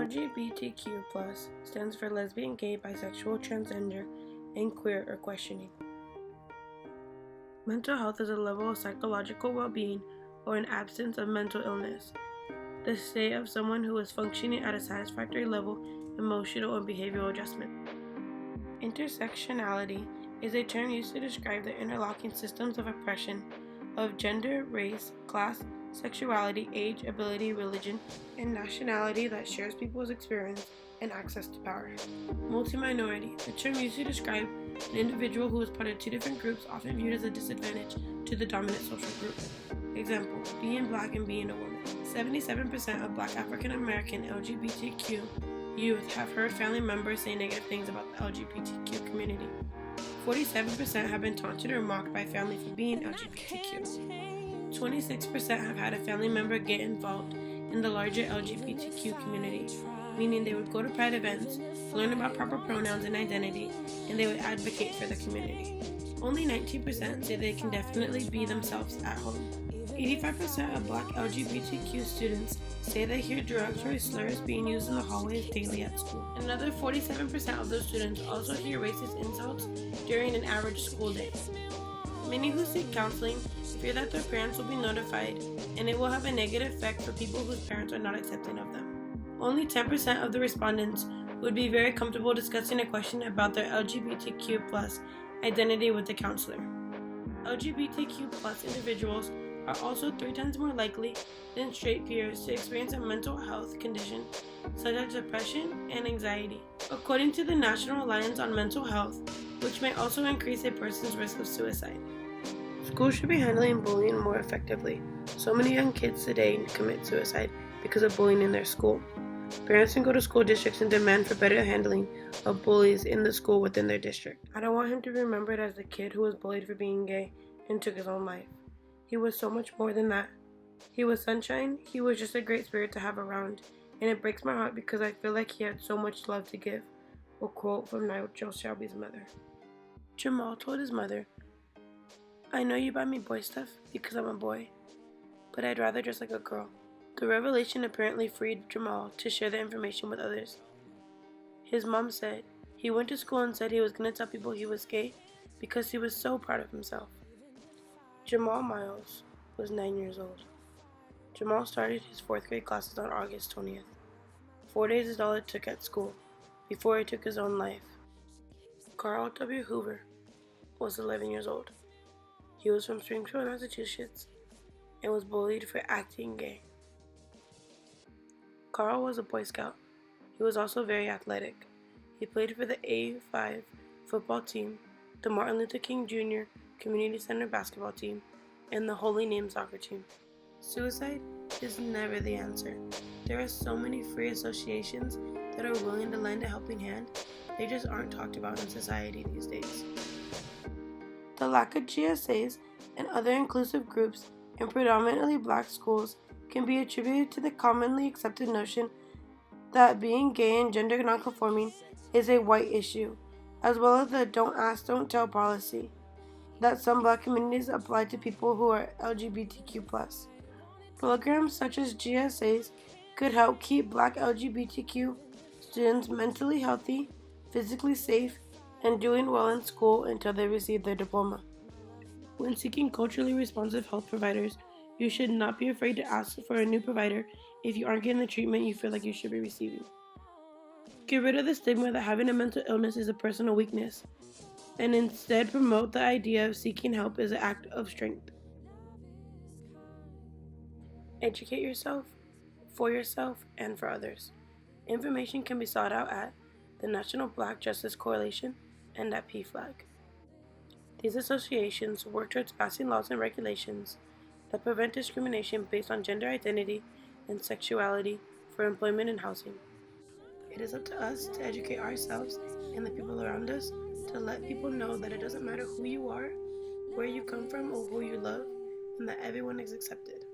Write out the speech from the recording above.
LGBTQ+ stands for lesbian, gay, bisexual, transgender, and queer or questioning. Mental health is a level of psychological well-being or an absence of mental illness. The state of someone who is functioning at a satisfactory level, emotional and behavioral adjustment. Intersectionality is a term used to describe the interlocking systems of oppression of gender, race, class, sexuality, age, ability, religion, and nationality that shares people's experience and access to power. Multi-minority, a term used to describe an individual who is part of two different groups, often viewed as a disadvantage to the dominant social group. Example, being black and being a woman. 77% of black African American LGBTQ youth have heard family members say negative things about the LGBTQ community. 47% have been taunted or mocked by family for being LGBTQ. 26% have had a family member get involved in the larger LGBTQ community, meaning they would go to pride events, learn about proper pronouns and identity, and they would advocate for the community. Only 19% say they can definitely be themselves at home. 85% of black LGBTQ students say they hear derogatory slurs being used in the hallways daily at school. Another 47% of those students also hear racist insults during an average school day. Many who seek counseling fear that their parents will be notified, and it will have a negative effect for people whose parents are not accepting of them. Only 10% of the respondents would be very comfortable discussing a question about their LGBTQ+ identity with the counselor. LGBTQ+ individuals are also 3 times more likely than straight peers to experience a mental health condition such as depression and anxiety, according to the National Alliance on Mental Health, which may also increase a person's risk of suicide. Schools should be handling bullying more effectively. So many young kids today commit suicide because of bullying in their school. Parents can go to school districts and demand for better handling of bullies in the school within their district. I don't want him to be remembered as the kid who was bullied for being gay and took his own life. He was so much more than that. He was sunshine. He was just a great spirit to have around, and it breaks my heart because I feel like he had so much love to give. A quote from Nigel Shelby's mother. Jamal told his mother, "I know you buy me boy stuff because I'm a boy, but I'd rather dress like a girl." The revelation apparently freed Jamal to share the information with others. His mom said he went to school and said he was going to tell people he was gay because he was so proud of himself. Jamal Miles was 9 years old. Jamal started his 4th grade classes on August 20th. 4 days is all it took at school before he took his own life. Carl W. Hoover was 11 years old. He was from Springfield, Massachusetts, and was bullied for acting gay. Carl was a Boy Scout. He was also very athletic. He played for the A5 football team, the Martin Luther King Jr. Community Center basketball team, and the Holy Name soccer team. Suicide is never the answer. There are so many free associations that are willing to lend a helping hand. They just aren't talked about in society these days. The lack of GSAs and other inclusive groups in predominantly black schools can be attributed to the commonly accepted notion that being gay and gender nonconforming is a white issue, as well as the don't ask, don't tell policy that some black communities apply to people who are LGBTQ+. Programs such as GSAs could help keep black LGBTQ students mentally healthy, physically safe, and doing well in school until they receive their diploma. When seeking culturally responsive health providers, you should not be afraid to ask for a new provider if you aren't getting the treatment you feel like you should be receiving. Get rid of the stigma that having a mental illness is a personal weakness, and instead promote the idea of seeking help as an act of strength. Educate yourself, for yourself, and for others. Information can be sought out at the National Black Justice Coalition and at PFLAG. These associations work towards passing laws and regulations that prevent discrimination based on gender identity and sexuality for employment and housing. It is up to us to educate ourselves and the people around us to let people know that it doesn't matter who you are, where you come from, or who you love, and that everyone is accepted.